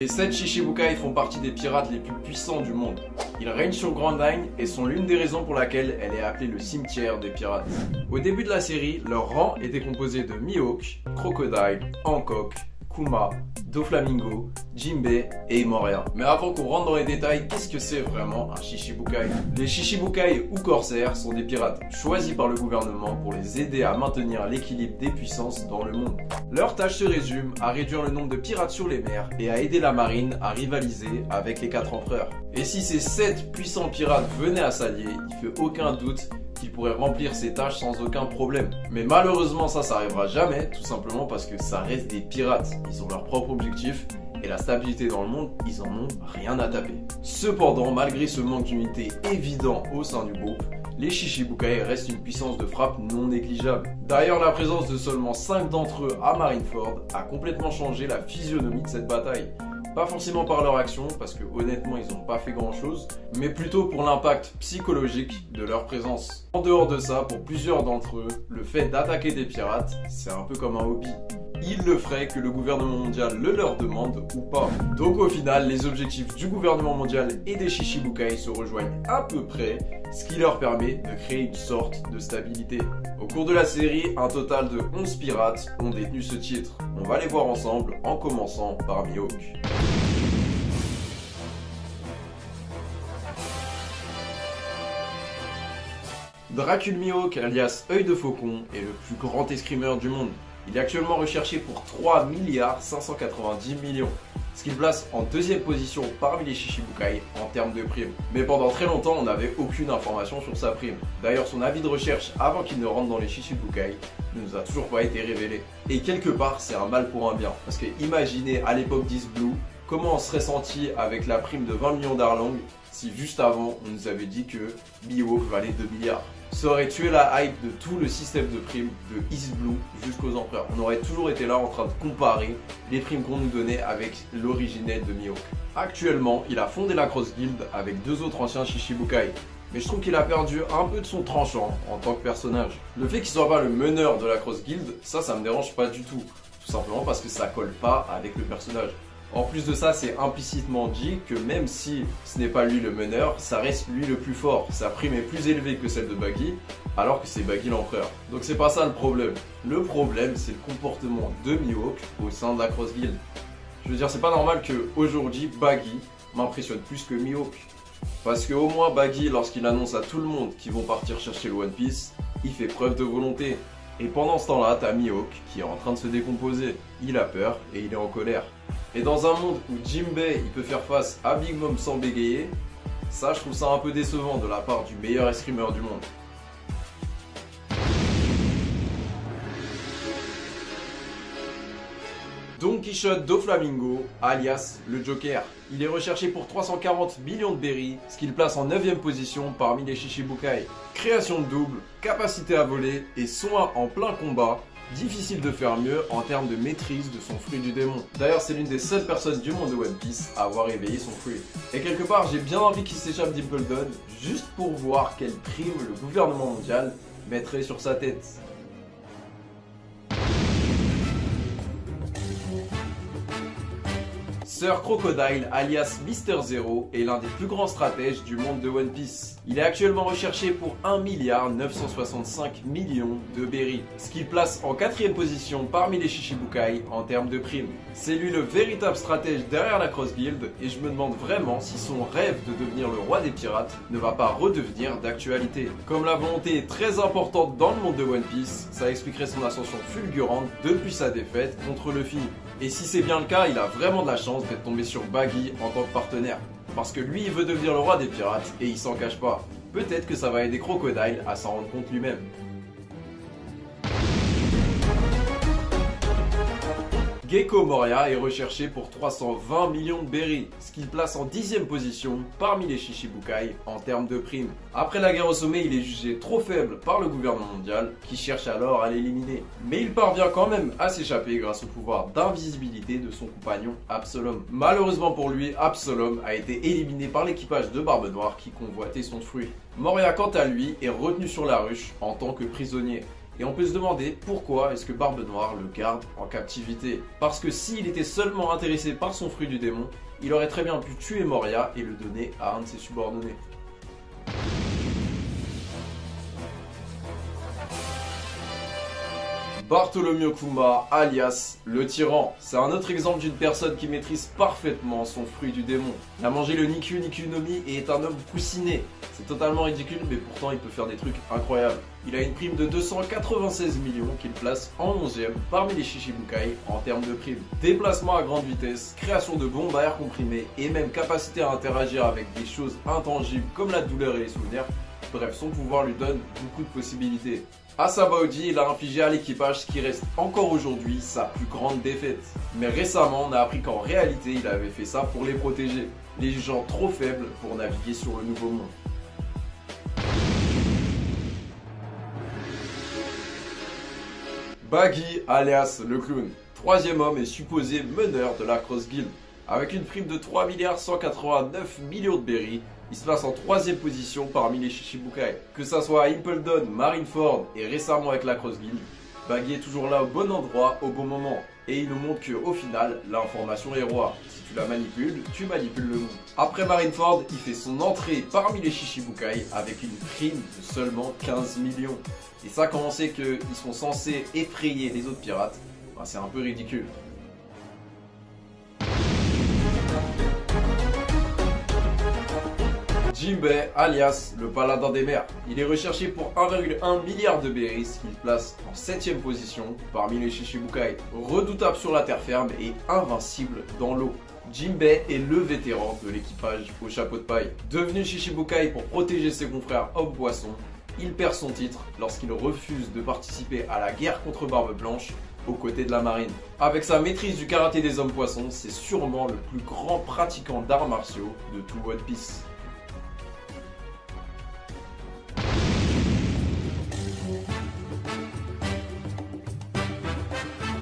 Les 7 Shichibukai font partie des pirates les plus puissants du monde. Ils règnent sur Grand Line et sont l'une des raisons pour laquelle elle est appelée le cimetière des pirates. Au début de la série, leur rang était composé de Mihawk, Crocodile, Hancock, Kuma, Doflamingo, Jinbei et Moria. Mais avant qu'on rentre dans les détails, qu'est-ce que c'est vraiment un Shichibukai? Les Shichibukai ou corsaires sont des pirates choisis par le gouvernement pour les aider à maintenir l'équilibre des puissances dans le monde. Leur tâche se résume à réduire le nombre de pirates sur les mers et à aider la marine à rivaliser avec les 4 empereurs. Et si ces 7 puissants pirates venaient à s'allier, il fait aucun doute qu'ils pourraient remplir ces tâches sans aucun problème. Mais malheureusement ça arrivera jamais, tout simplement parce que ça reste des pirates. Ils ont leur propre objectif et la stabilité dans le monde, ils en ont rien à taper. Cependant, malgré ce manque d'unité évident au sein du groupe, les Shichibukai restent une puissance de frappe non négligeable. D'ailleurs, la présence de seulement 5 d'entre eux à Marineford a complètement changé la physionomie de cette bataille. Pas forcément par leur action, parce que honnêtement ils n'ont pas fait grand chose, mais plutôt pour l'impact psychologique de leur présence. En dehors de ça, pour plusieurs d'entre eux, le fait d'attaquer des pirates, c'est un peu comme un hobby. Ils le feraient que le gouvernement mondial le leur demande ou pas. Donc au final, les objectifs du gouvernement mondial et des Shichibukai se rejoignent à peu près, ce qui leur permet de créer une sorte de stabilité. Au cours de la série, un total de 11 pirates ont détenu ce titre. On va les voir ensemble en commençant par Mihawk. Dracul Mihawk, alias Œil de Faucon, est le plus grand escrimeur du monde. Il est actuellement recherché pour 3 590 millions, ce qui le place en 2e position parmi les Shichibukai en termes de prime. Mais pendant très longtemps, on n'avait aucune information sur sa prime. D'ailleurs, son avis de recherche avant qu'il ne rentre dans les Shichibukai ne nous a toujours pas été révélé. Et quelque part, c'est un mal pour un bien. Parce que imaginez à l'époque d'East Blue, comment on serait senti avec la prime de 20 millions d'Arlong si juste avant, on nous avait dit que Mihawk valait 2 milliards. Ça aurait tué la hype de tout le système de primes de East Blue jusqu'aux empereurs. On aurait toujours été là en train de comparer les primes qu'on nous donnait avec l'originel de Mihawk. Actuellement, il a fondé la Cross Guild avec 2 autres anciens Shichibukai. Mais je trouve qu'il a perdu un peu de son tranchant en tant que personnage. Le fait qu'il soit pas le meneur de la Cross Guild, ça me dérange pas du tout. Tout simplement parce que ça colle pas avec le personnage. En plus de ça, c'est implicitement dit que même si ce n'est pas lui le meneur, ça reste lui le plus fort. Sa prime est plus élevée que celle de Baggy, alors que c'est Baggy l'empereur. Donc c'est pas ça le problème. Le problème, c'est le comportement de Mihawk au sein de la Cross Guild. Je veux dire, c'est pas normal qu'aujourd'hui, Baggy m'impressionne plus que Mihawk. Parce qu'au moins Baggy, lorsqu'il annonce à tout le monde qu'ils vont partir chercher le One Piece, il fait preuve de volonté. Et pendant ce temps-là, t'as Mihawk qui est en train de se décomposer. Il a peur et il est en colère. Et dans un monde où Jinbei il peut faire face à Big Mom sans bégayer, ça je trouve ça un peu décevant de la part du meilleur escrimeur du monde. Don Quichotte Doflamingo, alias le Joker. Il est recherché pour 340 millions de berries, ce qui le place en 9e position parmi les Shichibukai. Création de double, capacité à voler et soin en plein combat. Difficile de faire mieux en termes de maîtrise de son fruit du démon. D'ailleurs, c'est l'une des seules personnes du monde de One Piece à avoir éveillé son fruit. Et quelque part, j'ai bien envie qu'il s'échappe Deep Golden, juste pour voir quelle prime le gouvernement mondial mettrait sur sa tête. Sir Crocodile, alias Mister Zero, est l'un des plus grands stratèges du monde de One Piece. Il est actuellement recherché pour 1 965 millions de berries, ce qui le place en 4e position parmi les Shichibukai en termes de primes. C'est lui le véritable stratège derrière la Cross Guild et je me demande vraiment si son rêve de devenir le roi des pirates ne va pas redevenir d'actualité. Comme la volonté est très importante dans le monde de One Piece, ça expliquerait son ascension fulgurante depuis sa défaite contre Luffy. Et si c'est bien le cas, il a vraiment de la chance d'être tombé sur Baggy en tant que partenaire. Parce que lui, il veut devenir le roi des pirates et il s'en cache pas. Peut-être que ça va aider Crocodile à s'en rendre compte lui-même. Gecko Moria est recherché pour 320 millions de berries, ce qui le place en 10e position parmi les Shichibukai en termes de primes. Après la guerre au sommet, il est jugé trop faible par le gouvernement mondial qui cherche alors à l'éliminer. Mais il parvient quand même à s'échapper grâce au pouvoir d'invisibilité de son compagnon Absolom. Malheureusement pour lui, Absolom a été éliminé par l'équipage de Barbe Noire qui convoitait son fruit. Moria quant à lui est retenu sur la ruche en tant que prisonnier. Et on peut se demander pourquoi est-ce que Barbe Noire le garde en captivité. Parce que s'il était seulement intéressé par son fruit du démon, il aurait très bien pu tuer Moria et le donner à un de ses subordonnés. Bartholomew Kuma, alias le tyran. C'est un autre exemple d'une personne qui maîtrise parfaitement son fruit du démon. Il a mangé le Nikyu Nikyu no Mi et est un homme poussiné. C'est totalement ridicule, mais pourtant il peut faire des trucs incroyables. Il a une prime de 296 millions qu'il place en 11e parmi les Shichibukai en termes de prime. Déplacement à grande vitesse, création de bombes à air comprimé et même capacité à interagir avec des choses intangibles comme la douleur et les souvenirs. Bref, son pouvoir lui donne beaucoup de possibilités. À Sabaody, il a infligé à l'équipage ce qui reste encore aujourd'hui sa plus grande défaite. Mais récemment, on a appris qu'en réalité, il avait fait ça pour les protéger, les jugeant trop faibles pour naviguer sur le Nouveau Monde. Baggy, alias le clown. Troisième homme et supposé meneur de la Cross Guild. Avec une prime de 3,189 milliards de berries, il se place en 3ème position parmi les Shichibukai. Que ça soit à Impledon, Marineford et récemment avec la Cross Guild, Baggy est toujours là au bon endroit, au bon moment. Et il nous montre qu'au final, l'information est roi. Si tu la manipules, tu manipules le monde. Après Marineford, il fait son entrée parmi les Shichibukai avec une prime de seulement 15 millions. Et ça, quand on sait qu'ils sont censés effrayer les autres pirates, ben c'est un peu ridicule. Jinbei, alias le paladin des mers. Il est recherché pour 1,1 milliard de berries, ce qui le place en 7ème position parmi les Shichibukai. Redoutable sur la terre ferme et invincible dans l'eau. Jinbei est le vétéran de l'équipage au chapeau de paille. Devenu Shichibukai pour protéger ses confrères hommes-poissons, il perd son titre lorsqu'il refuse de participer à la guerre contre Barbe Blanche aux côtés de la marine. Avec sa maîtrise du karaté des hommes-poissons, c'est sûrement le plus grand pratiquant d'arts martiaux de tout One Piece.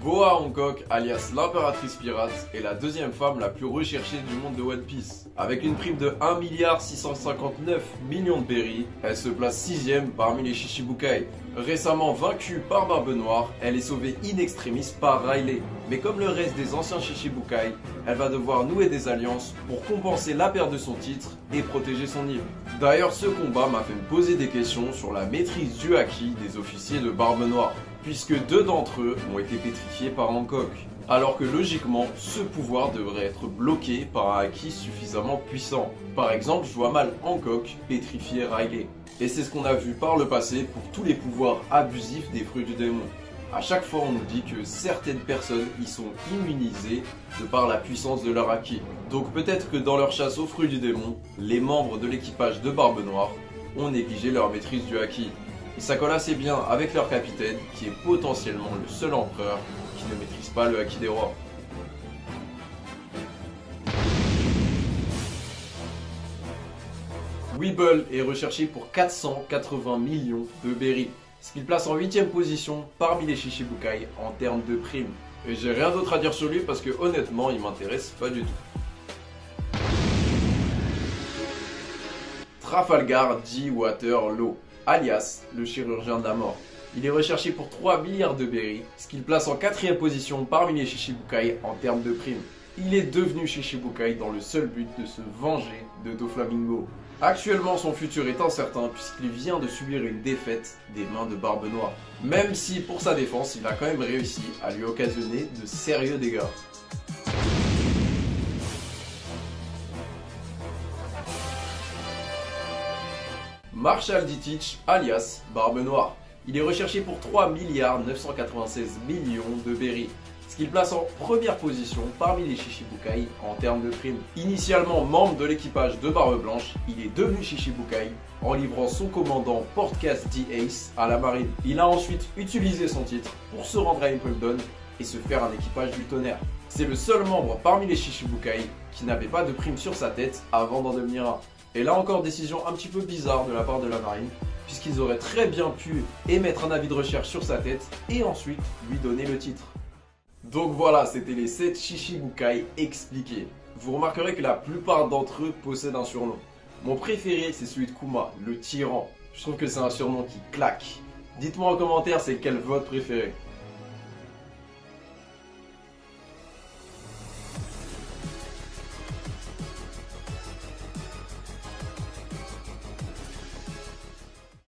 Boa Hancock, alias l'impératrice pirate, est la deuxième femme la plus recherchée du monde de One Piece. Avec une prime de 1,659 milliards de berries, elle se place 6ème parmi les Shichibukai. Récemment vaincue par Barbe Noire, elle est sauvée in extremis par Riley. Mais comme le reste des anciens Shichibukai, elle va devoir nouer des alliances pour compenser la perte de son titre et protéger son île. D'ailleurs, ce combat m'a fait me poser des questions sur la maîtrise du haki des officiers de Barbe Noire, puisque 2 d'entre eux ont été pétrifiés par Hancock. Alors que logiquement, ce pouvoir devrait être bloqué par un haki suffisamment puissant. Par exemple, je vois mal Hancock pétrifier Riley. Et c'est ce qu'on a vu par le passé pour tous les pouvoirs abusifs des fruits du démon. À chaque fois, on nous dit que certaines personnes y sont immunisées de par la puissance de leur haki. Donc peut-être que dans leur chasse aux fruits du démon, les membres de l'équipage de Barbe Noire ont négligé leur maîtrise du haki. Et ça colle assez bien avec leur capitaine, qui est potentiellement le seul empereur qui ne maîtrise pas le haki des rois. Weeble est recherché pour 480 millions de berries, ce qui le place en 8ème position parmi les Shichibukai en termes de primes. Et j'ai rien d'autre à dire sur lui parce que honnêtement, il m'intéresse pas du tout. Trafalgar D. Waterloo, alias le chirurgien de la mort. Il est recherché pour 3 milliards de berries, ce qui le place en 4ème position parmi les Shichibukai en termes de primes. Il est devenu Shichibukai dans le seul but de se venger de Doflamingo. Actuellement, son futur est incertain puisqu'il vient de subir une défaite des mains de Barbe Noire. Même si, pour sa défense, il a quand même réussi à lui occasionner de sérieux dégâts. Marshall Ditich, alias Barbe Noire. Il est recherché pour 3,996 milliards de berries, ce qui le place en première position parmi les Shichibukai en termes de primes. Initialement membre de l'équipage de Barbe Blanche, il est devenu Shichibukai en livrant son commandant Portcast D. Ace à la marine. Il a ensuite utilisé son titre pour se rendre à Impledon et se faire un équipage du tonnerre. C'est le seul membre parmi les Shichibukai qui n'avait pas de prime sur sa tête avant d'en devenir un. Et là encore, décision un petit peu bizarre de la part de la marine, puisqu'ils auraient très bien pu émettre un avis de recherche sur sa tête et ensuite lui donner le titre. Donc voilà, c'était les 7 Shichibukai expliqués. Vous remarquerez que la plupart d'entre eux possèdent un surnom. Mon préféré, c'est celui de Kuma, le tyran. Je trouve que c'est un surnom qui claque. Dites-moi en commentaire c'est quel votre préféré.